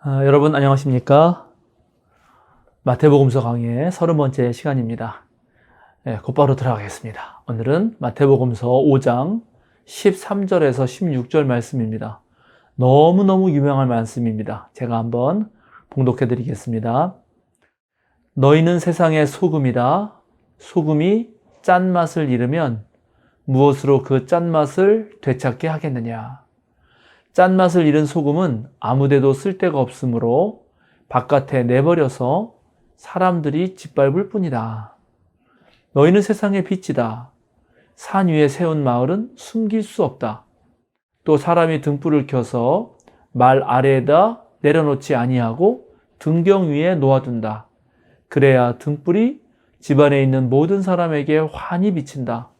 여러분 안녕하십니까? 마태복음서 강의의 30번째 시간입니다. 곧바로 들어가겠습니다. 오늘은 마태복음서 5장 13절에서 16절 말씀입니다. 너무너무 유명한 말씀입니다. 제가 한번 봉독해 드리겠습니다. 너희는 세상의 소금이다. 소금이 짠맛을 잃으면 무엇으로 그 짠맛을 되찾게 하겠느냐? 짠맛을 잃은 소금은 아무데도 쓸데가 없으므로 바깥에 내버려서 사람들이 짓밟을 뿐이다. 너희는 세상의 빛이다. 산 위에 세운 마을은 숨길 수 없다. 또 사람이 등불을 켜서 말 아래에다 내려놓지 아니하고 등경 위에 놓아둔다. 그래야 등불이 집안에 있는 모든 사람에게 환히 비친다.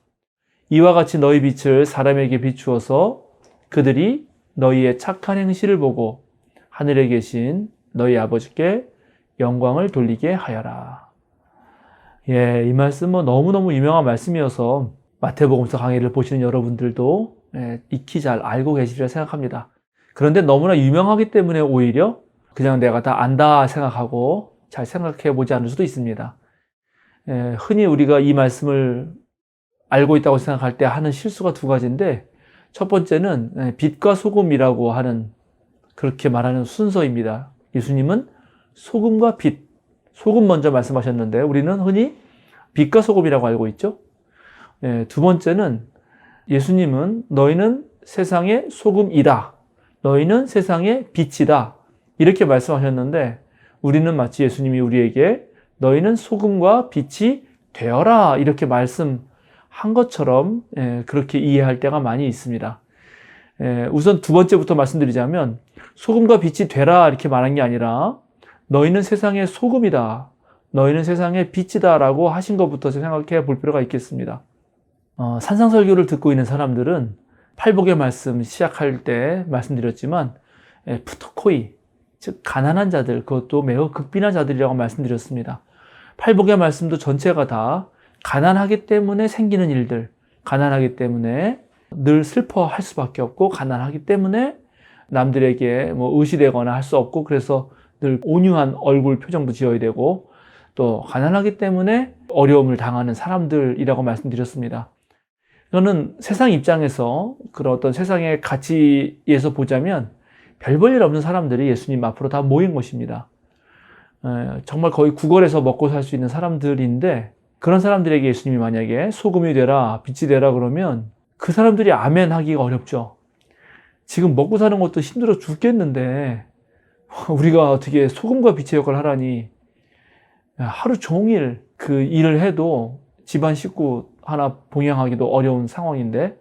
이와 같이 너희 빛을 사람에게 비추어서 그들이 너희의 착한 행실을 보고 하늘에 계신 너희 아버지께 영광을 돌리게 하여라. 이 말씀은 너무너무 유명한 말씀이어서 마태복음서 강의를 보시는 여러분들도 익히 잘 알고 계시리라 생각합니다. 그런데 너무나 유명하기 때문에 오히려 그냥 내가 다 안다 생각하고 잘 생각해 보지 않을 수도 있습니다. 흔히 우리가 이 말씀을 알고 있다고 생각할 때 하는 실수가 두 가지인데, 첫 번째는 빛과 소금이라고 하는, 그렇게 말하는 순서입니다. 예수님은 소금과 빛, 소금 먼저 말씀하셨는데 우리는 흔히 빛과 소금이라고 알고 있죠. 두 번째는 예수님은 너희는 세상의 소금이다, 너희는 세상의 빛이다, 이렇게 말씀하셨는데 우리는 마치 예수님이 우리에게 너희는 소금과 빛이 되어라 이렇게 말씀한 것처럼 그렇게 이해할 때가 많이 있습니다. 우선 두 번째부터 말씀드리자면, 소금과 빛이 되라 이렇게 말한 게 아니라 너희는 세상의 소금이다, 너희는 세상의 빛이다 라고 하신 것부터 생각해 볼 필요가 있겠습니다. 산상설교를 듣고 있는 사람들은 팔복의 말씀 시작할 때 말씀드렸지만 푸토코이, 즉 가난한 자들, 그것도 매우 극빈한 자들이라고 말씀드렸습니다. 팔복의 말씀도 전체가 다 가난하기 때문에 생기는 일들, 가난하기 때문에 늘 슬퍼할 수밖에 없고, 가난하기 때문에 남들에게 의시되거나 할 수 없고, 그래서 늘 온유한 얼굴 표정도 지어야 되고, 또 가난하기 때문에 어려움을 당하는 사람들이라고 말씀드렸습니다. 저는 세상 입장에서, 그런 어떤 세상의 가치에서 보자면 별 볼 일 없는 사람들이 예수님 앞으로 다 모인 것입니다. 정말 거의 구걸해서 먹고 살 수 있는 사람들인데, 그런 사람들에게 예수님이 만약에 소금이 되라, 빛이 되라 그러면 그 사람들이 아멘 하기가 어렵죠. 지금 먹고 사는 것도 힘들어 죽겠는데 우리가 어떻게 소금과 빛의 역할을 하라니, 하루 종일 그 일을 해도 집안 식구 하나 봉양하기도 어려운 상황인데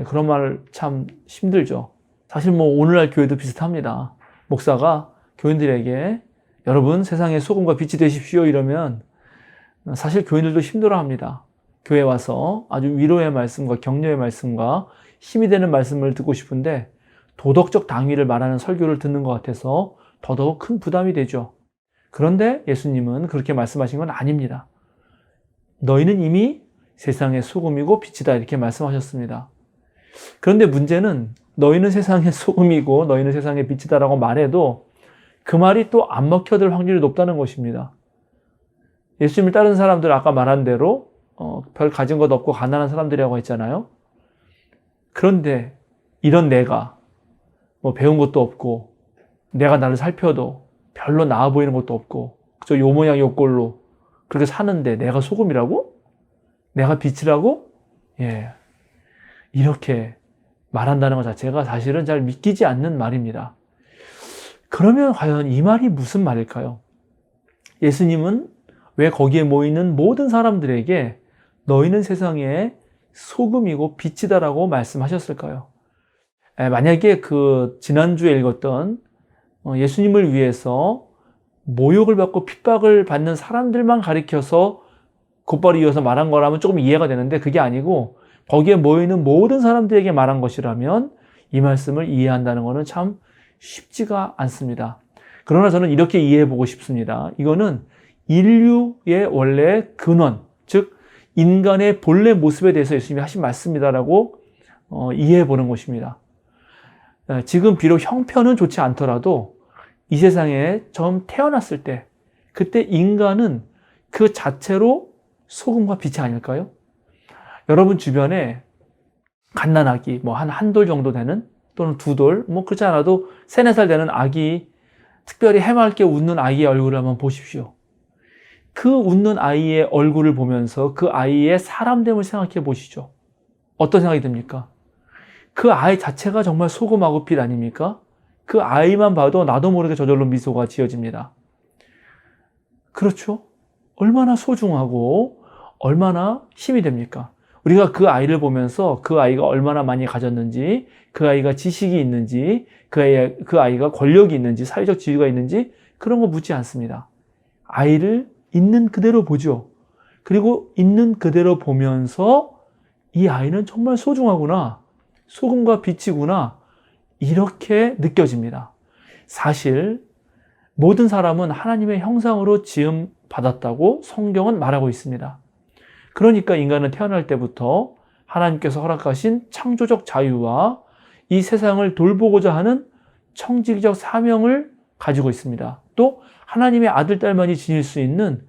그런 말 참 힘들죠. 사실 오늘날 교회도 비슷합니다. 목사가 교인들에게 여러분 세상의 소금과 빛이 되십시오 이러면 사실 교인들도 힘들어합니다. 교회 와서 아주 위로의 말씀과 격려의 말씀과 힘이 되는 말씀을 듣고 싶은데 도덕적 당위를 말하는 설교를 듣는 것 같아서 더더욱 큰 부담이 되죠. 그런데 예수님은 그렇게 말씀하신 건 아닙니다. 너희는 이미 세상의 소금이고 빛이다 이렇게 말씀하셨습니다. 그런데 문제는 너희는 세상의 소금이고 너희는 세상의 빛이다라고 말해도 그 말이 또 안 먹혀들 확률이 높다는 것입니다. 예수님을 따르는 사람들, 아까 말한 대로 별 가진 것 없고 가난한 사람들이라고 했잖아요. 그런데 이런 내가 배운 것도 없고, 내가 나를 살펴도 별로 나아 보이는 것도 없고, 그저 요 모양 요 꼴로 그렇게 사는데 내가 소금이라고? 내가 빛이라고? 이렇게 말한다는 것 자체가 사실은 잘 믿기지 않는 말입니다. 그러면 과연 이 말이 무슨 말일까요? 예수님은 왜 거기에 모이는 모든 사람들에게 너희는 세상의 소금이고 빛이다라고 말씀하셨을까요? 만약에 지난주에 읽었던 예수님을 위해서 모욕을 받고 핍박을 받는 사람들만 가리켜서 곧바로 이어서 말한 거라면 조금 이해가 되는데, 그게 아니고 거기에 모이는 모든 사람들에게 말한 것이라면 이 말씀을 이해한다는 것은 참 쉽지가 않습니다. 그러나 저는 이렇게 이해해 보고 싶습니다. 이거는 인류의 원래 근원, 즉 인간의 본래 모습에 대해서 예수님이 하신 말씀이다라고 이해해 보는 것입니다. 지금 비록 형편은 좋지 않더라도 이 세상에 처음 태어났을 때, 그때 인간은 그 자체로 소금과 빛이 아닐까요? 여러분 주변에 갓난아기, 한 돌 정도 되는, 또는 두 돌, 그렇지 않아도 3, 4살 되는 아기, 특별히 해맑게 웃는 아이의 얼굴을 한번 보십시오. 그 웃는 아이의 얼굴을 보면서 그 아이의 사람됨을 생각해 보시죠. 어떤 생각이 듭니까? 그 아이 자체가 정말 소금하고 빛 아닙니까? 그 아이만 봐도 나도 모르게 저절로 미소가 지어집니다. 그렇죠? 얼마나 소중하고 얼마나 힘이 됩니까? 우리가 그 아이를 보면서 그 아이가 얼마나 많이 가졌는지, 그 아이가 지식이 있는지, 그 아이가 권력이 있는지, 사회적 지위가 있는지 그런 거 묻지 않습니다. 아이를 있는 그대로 보죠. 그리고 있는 그대로 보면서 이 아이는 정말 소중하구나, 소금과 빛이구나, 이렇게 느껴집니다. 사실 모든 사람은 하나님의 형상으로 지음 받았다고 성경은 말하고 있습니다. 그러니까 인간은 태어날 때부터 하나님께서 허락하신 창조적 자유와 이 세상을 돌보고자 하는 청지기적 사명을 가지고 있습니다. 또 하나님의 아들, 딸만이 지닐 수 있는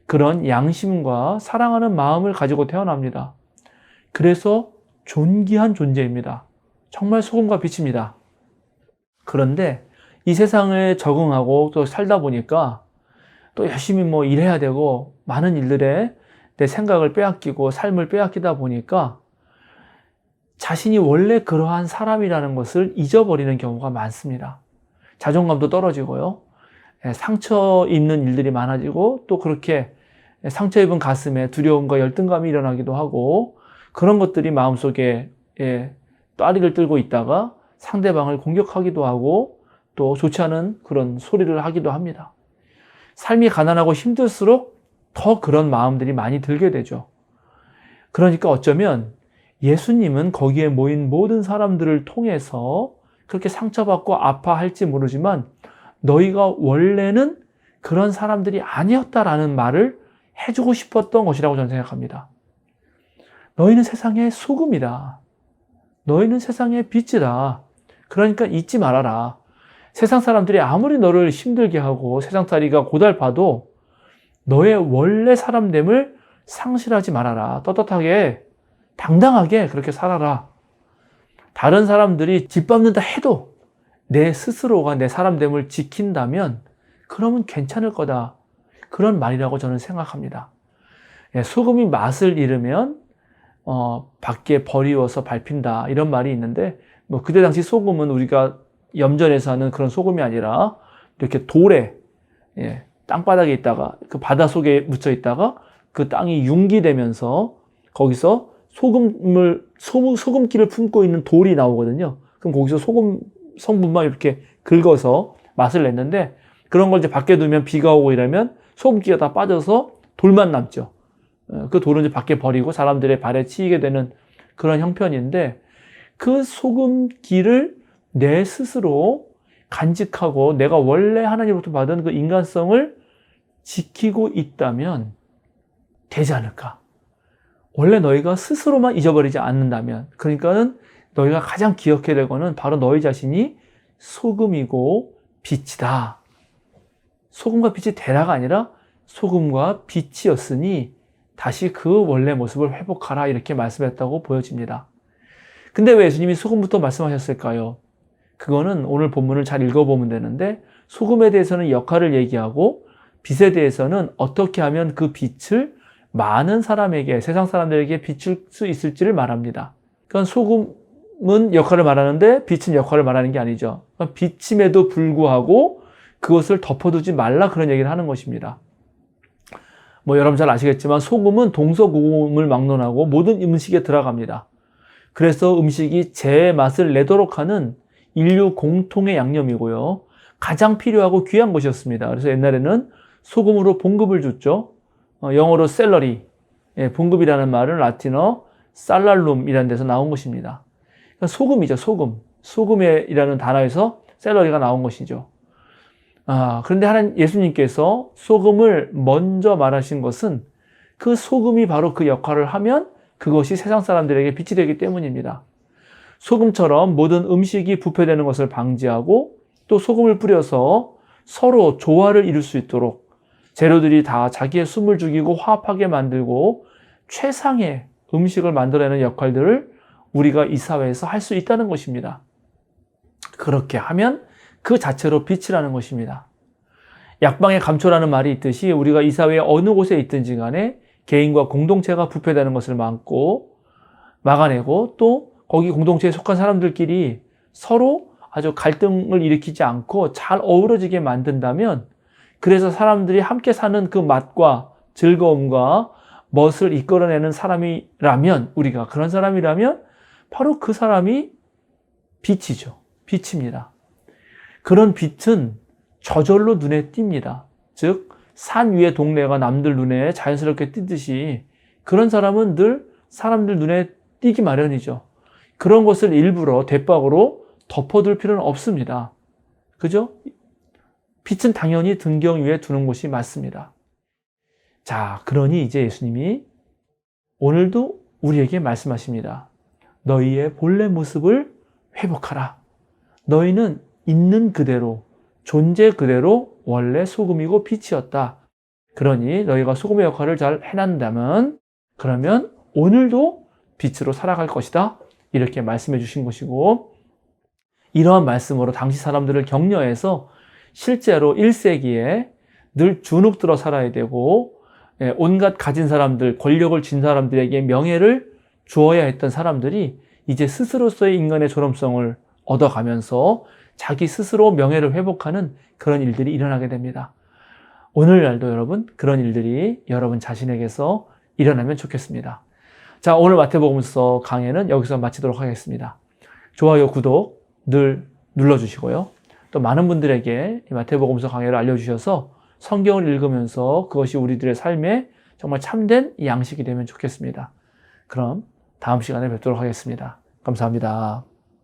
그런 양심과 사랑하는 마음을 가지고 태어납니다. 그래서 존귀한 존재입니다. 정말 소금과 빛입니다. 그런데 이 세상에 적응하고 또 살다 보니까 또 열심히 일해야 되고 많은 일들에 내 생각을 빼앗기고 삶을 빼앗기다 보니까 자신이 원래 그러한 사람이라는 것을 잊어버리는 경우가 많습니다. 자존감도 떨어지고요. 상처 입는 일들이 많아지고 또 그렇게 상처 입은 가슴에 두려움과 열등감이 일어나기도 하고 그런 것들이 마음속에 또아리를 들고 있다가 상대방을 공격하기도 하고 또 좋지 않은 그런 소리를 하기도 합니다. 삶이 가난하고 힘들수록 더 그런 마음들이 많이 들게 되죠. 그러니까 어쩌면 예수님은 거기에 모인 모든 사람들을 통해서 그렇게 상처받고 아파할지 모르지만 너희가 원래는 그런 사람들이 아니었다라는 말을 해주고 싶었던 것이라고 저는 생각합니다. 너희는 세상의 소금이다. 너희는 세상의 빛이다. 그러니까 잊지 말아라. 세상 사람들이 아무리 너를 힘들게 하고 세상살이가 고달파도 너의 원래 사람됨을 상실하지 말아라. 떳떳하게, 당당하게 그렇게 살아라. 다른 사람들이 짓밟는다 해도 내 스스로가 내 사람됨을 지킨다면 그러면 괜찮을 거다. 그런 말이라고 저는 생각합니다. 소금이 맛을 잃으면 밖에 버리워서 밟힌다. 이런 말이 있는데 그때 당시 소금은 우리가 염전에서 하는 그런 소금이 아니라 이렇게 돌에 땅바닥에 있다가 그 바다 속에 묻혀 있다가 그 땅이 융기되면서 거기서 소금기를 품고 있는 돌이 나오거든요. 그럼 거기서 소금 성분만 이렇게 긁어서 맛을 냈는데 그런 걸 이제 밖에 두면 비가 오고 이러면 소금기가 다 빠져서 돌만 남죠. 그 돌은 이제 밖에 버리고 사람들의 발에 치이게 되는 그런 형편인데 그 소금기를 내 스스로 간직하고 내가 원래 하나님으로부터 받은 그 인간성을 지키고 있다면 되지 않을까? 원래 너희가 스스로만 잊어버리지 않는다면, 그러니까는 너희가 가장 기억해야 될 거는 바로 너희 자신이 소금이고 빛이다. 소금과 빛이 되라가 아니라 소금과 빛이었으니 다시 그 원래 모습을 회복하라 이렇게 말씀했다고 보여집니다. 근데 왜 예수님이 소금부터 말씀하셨을까요? 그거는 오늘 본문을 잘 읽어보면 되는데 소금에 대해서는 역할을 얘기하고 빛에 대해서는 어떻게 하면 그 빛을 많은 사람에게, 세상 사람들에게 비출 수 있을지를 말합니다. 그러니까 소금은 역할을 말하는데 빛은 역할을 말하는 게 아니죠. 그러니까 빛임에도 불구하고 그것을 덮어두지 말라 그런 얘기를 하는 것입니다. 여러분 잘 아시겠지만 소금은 동서고금을 막론하고 모든 음식에 들어갑니다. 그래서 음식이 제 맛을 내도록 하는 인류 공통의 양념이고요. 가장 필요하고 귀한 것이었습니다. 그래서 옛날에는 소금으로 봉급을 줬죠. 영어로 셀러리, 봉급이라는 말은 라틴어 살랄룸이라는 데서 나온 것입니다. 그러니까 소금이죠, 소금. 소금이라는 단어에서 셀러리가 나온 것이죠. 그런데 예수님께서 소금을 먼저 말하신 것은 그 소금이 바로 그 역할을 하면 그것이 세상 사람들에게 빛이 되기 때문입니다. 소금처럼 모든 음식이 부패되는 것을 방지하고 또 소금을 뿌려서 서로 조화를 이룰 수 있도록 재료들이 다 자기의 숨을 죽이고 화합하게 만들고 최상의 음식을 만들어내는 역할들을 우리가 이 사회에서 할 수 있다는 것입니다. 그렇게 하면 그 자체로 빛이라는 것입니다. 약방의 감초라는 말이 있듯이 우리가 이 사회의 어느 곳에 있든지 간에 개인과 공동체가 부패되는 것을 막아내고 또 거기 공동체에 속한 사람들끼리 서로 아주 갈등을 일으키지 않고 잘 어우러지게 만든다면, 그래서 사람들이 함께 사는 그 맛과 즐거움과 멋을 이끌어내는 사람이라면, 우리가 그런 사람이라면 바로 그 사람이 빛이죠. 빛입니다. 그런 빛은 저절로 눈에 띕니다. 즉 산 위의 동네가 남들 눈에 자연스럽게 띄듯이 그런 사람은 늘 사람들 눈에 띄기 마련이죠. 그런 것을 일부러 대박으로 덮어둘 필요는 없습니다. 그죠? 빛은 당연히 등경 위에 두는 것이 맞습니다. 자, 그러니 이제 예수님이 오늘도 우리에게 말씀하십니다. 너희의 본래 모습을 회복하라. 너희는 있는 그대로, 존재 그대로 원래 소금이고 빛이었다. 그러니 너희가 소금의 역할을 잘 해낸다면 그러면 오늘도 빛으로 살아갈 것이다. 이렇게 말씀해 주신 것이고, 이러한 말씀으로 당시 사람들을 격려해서 실제로 1세기에 늘 주눅들어 살아야 되고 온갖 가진 사람들, 권력을 쥔 사람들에게 명예를 주어야 했던 사람들이 이제 스스로서의 인간의 존엄성을 얻어가면서 자기 스스로 명예를 회복하는 그런 일들이 일어나게 됩니다. 오늘날도 여러분 그런 일들이 여러분 자신에게서 일어나면 좋겠습니다. 자, 오늘 마태복음서 강해는 여기서 마치도록 하겠습니다. 좋아요, 구독 늘 눌러주시고요. 또 많은 분들에게 이 마태복음서 강해를 알려주셔서 성경을 읽으면서 그것이 우리들의 삶에 정말 참된 양식이 되면 좋겠습니다. 그럼 다음 시간에 뵙도록 하겠습니다. 감사합니다.